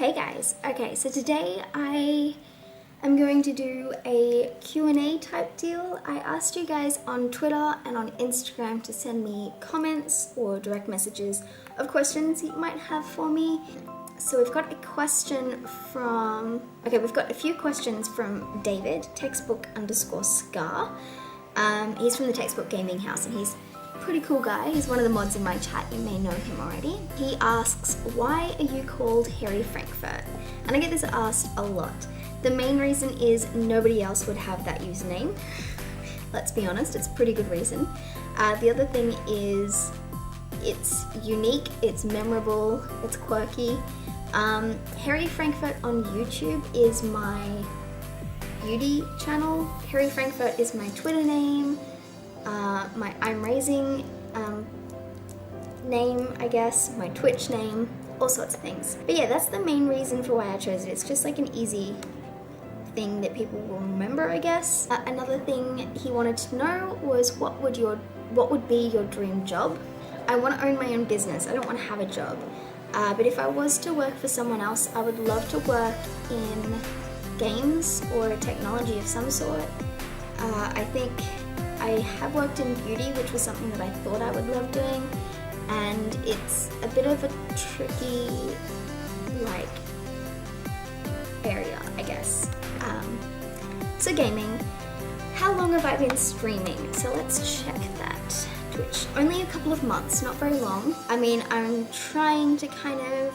Hey guys, okay, so today I am going to do a Q&A type deal. I asked you guys on Twitter and on Instagram to send me comments or direct messages of questions you might have for me. So we've got a question from, we've got a few questions from David, textbook_scar. He's from the Textbook Gaming House and he's pretty cool guy. He's one of the mods in my chat. You may know him already. He asks, why are you called Harry Frankfurt? And I get this asked a lot. The main reason is nobody else would have that username. Let's be honest, it's a pretty good reason. The other thing is it's unique, it's memorable, it's quirky. Harry Frankfurt on YouTube is my beauty channel. Harry Frankfurt is my Twitter name. My I'm Raising name, I guess, my Twitch name, all sorts of things. But yeah, that's the main reason for why I chose it. It's just like an easy thing that people will remember, I guess. Another thing he wanted to know was what would be your dream job? I want to own my own business. I don't want to have a job. But if I was to work for someone else, I would love to work in games or technology of some sort. I think I have worked in beauty, which was something that I thought I would love doing, and it's a bit of a tricky, area, I guess. So gaming. How long have I been streaming? So let's check that. Twitch. Only a couple of months, not very long. I mean, I'm trying to kind of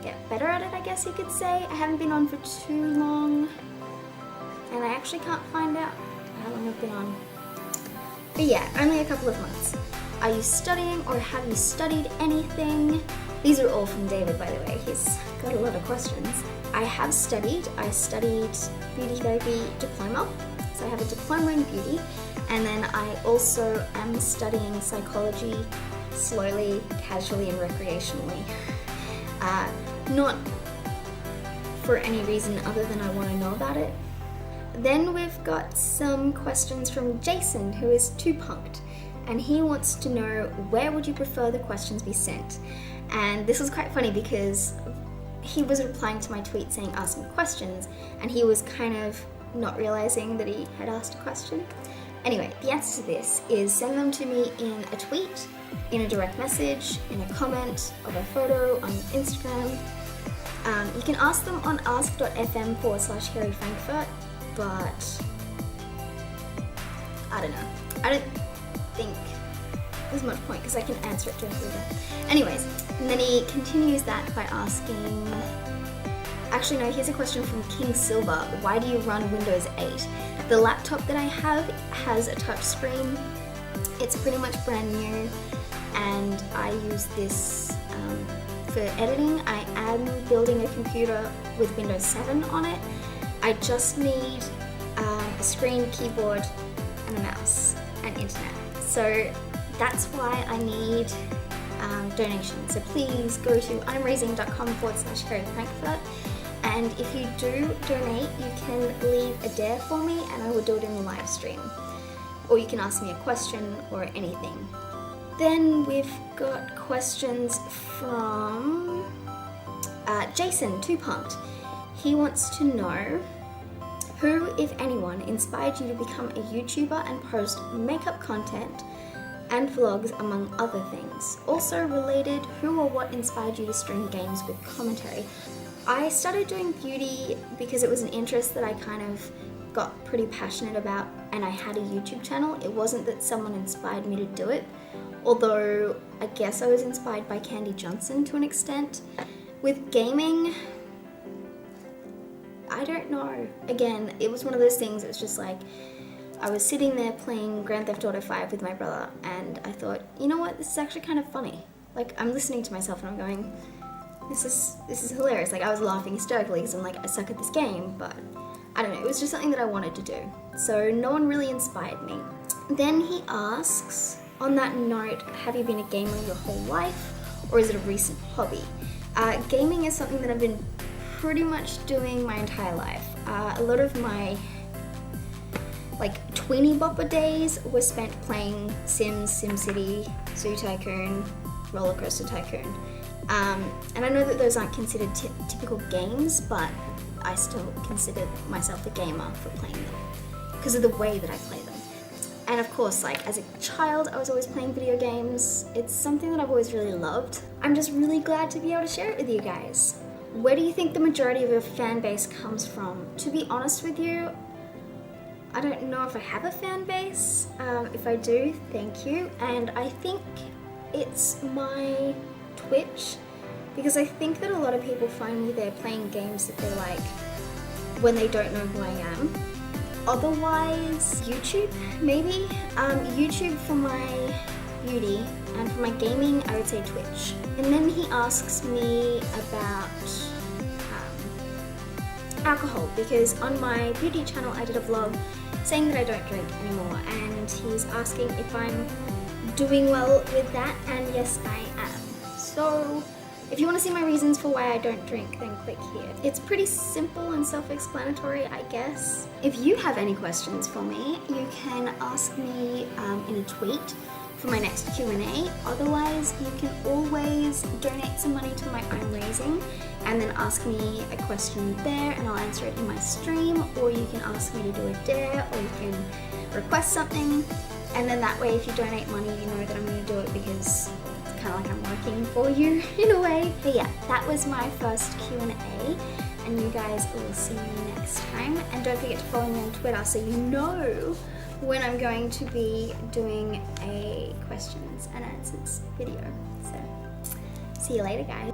get better at it, I guess you could say. I haven't been on for too long, and I actually can't find out how long I've been on. But yeah, only a couple of months. Are you studying or have you studied anything? These are all from David, by the way. He's got a lot of questions. I have studied. I studied beauty therapy diploma. So I have a diploma in beauty. And then I also am studying psychology slowly, casually, and recreationally. Not for any reason other than I want to know about it. Then we've got some questions from Jason, who is 2punked, and he wants to know, where would you prefer the questions be sent? And this was quite funny because he was replying to my tweet saying ask me questions, and he was kind of not realizing that he had asked a question. Anyway, the answer to this is send them to me in a tweet, in a direct message, in a comment of a photo on Instagram. You can ask them on ask.fm/Harry Frankfurt, but I don't know. I don't think there's much point because I can answer it directly there. Anyways, and then he continues that by asking, actually no, here's a question from King Silver. Why do you run Windows 8? The laptop that I have has a touch screen. It's pretty much brand new, and I use this for editing. I am building a computer with Windows 7 on it. I just need a screen, keyboard, and a mouse, and internet. So that's why I need donations. So please go to imraising.com/Harry Frankfurt. And if you do donate, you can leave a dare for me and I will do it in the live stream. Or you can ask me a question or anything. Then we've got questions from Jason, 2punked. He wants to know, who, if anyone, inspired you to become a YouTuber and post makeup content and vlogs, among other things? Also related, who or what inspired you to stream games with commentary? I started doing beauty because it was an interest that I kind of got pretty passionate about, and I had a YouTube channel. It wasn't that someone inspired me to do it, although I guess I was inspired by Candy Johnson to an extent. With gaming, I don't know. Again, it was one of those things, it was just like, I was sitting there playing Grand Theft Auto 5 with my brother, and I thought, you know what, this is actually kind of funny. Like, I'm listening to myself and I'm going, this is hilarious. Like, I was laughing hysterically because I'm like, I suck at this game, but I don't know, it was just something that I wanted to do. So no one really inspired me. Then he asks, on that note, have you been a gamer your whole life, or is it a recent hobby? Gaming is something that I've been pretty much doing my entire life. A lot of my tweeny bopper days were spent playing Sims, SimCity, Zoo Tycoon, Roller Coaster Tycoon. And I know that those aren't considered typical games, but I still consider myself a gamer for playing them because of the way that I play them. And of course, like as a child, I was always playing video games. It's something that I've always really loved. I'm just really glad to be able to share it with you guys. Where do you think the majority of your fan base comes from? To be honest with you, I don't know if I have a fan base. If I do, thank you. And I think it's my Twitch, because I think that a lot of people find me there playing games that they like when they don't know who I am. Otherwise, YouTube, maybe. YouTube for my beauty, and for my gaming, I would say Twitch. And then he asks me about alcohol, because on my beauty channel I did a vlog saying that I don't drink anymore, and he's asking if I'm doing well with that, and yes, I am. So if you want to see my reasons for why I don't drink, then click here. It's pretty simple and self-explanatory, I guess. If you have any questions for me, you can ask me in a tweet for my next Q&A. Otherwise, you can always donate some money to my own raising and then ask me a question there and I'll answer it in my stream, or you can ask me to do a dare, or you can request something, and then that way if you donate money, you know that I'm going to do it because it's kind of like I'm working for you in a way. But yeah, that was my first Q&A, and you guys will see me next time. And don't forget to follow me on Twitter so you know when I'm going to be doing a questions and answers video. So see you later, guys.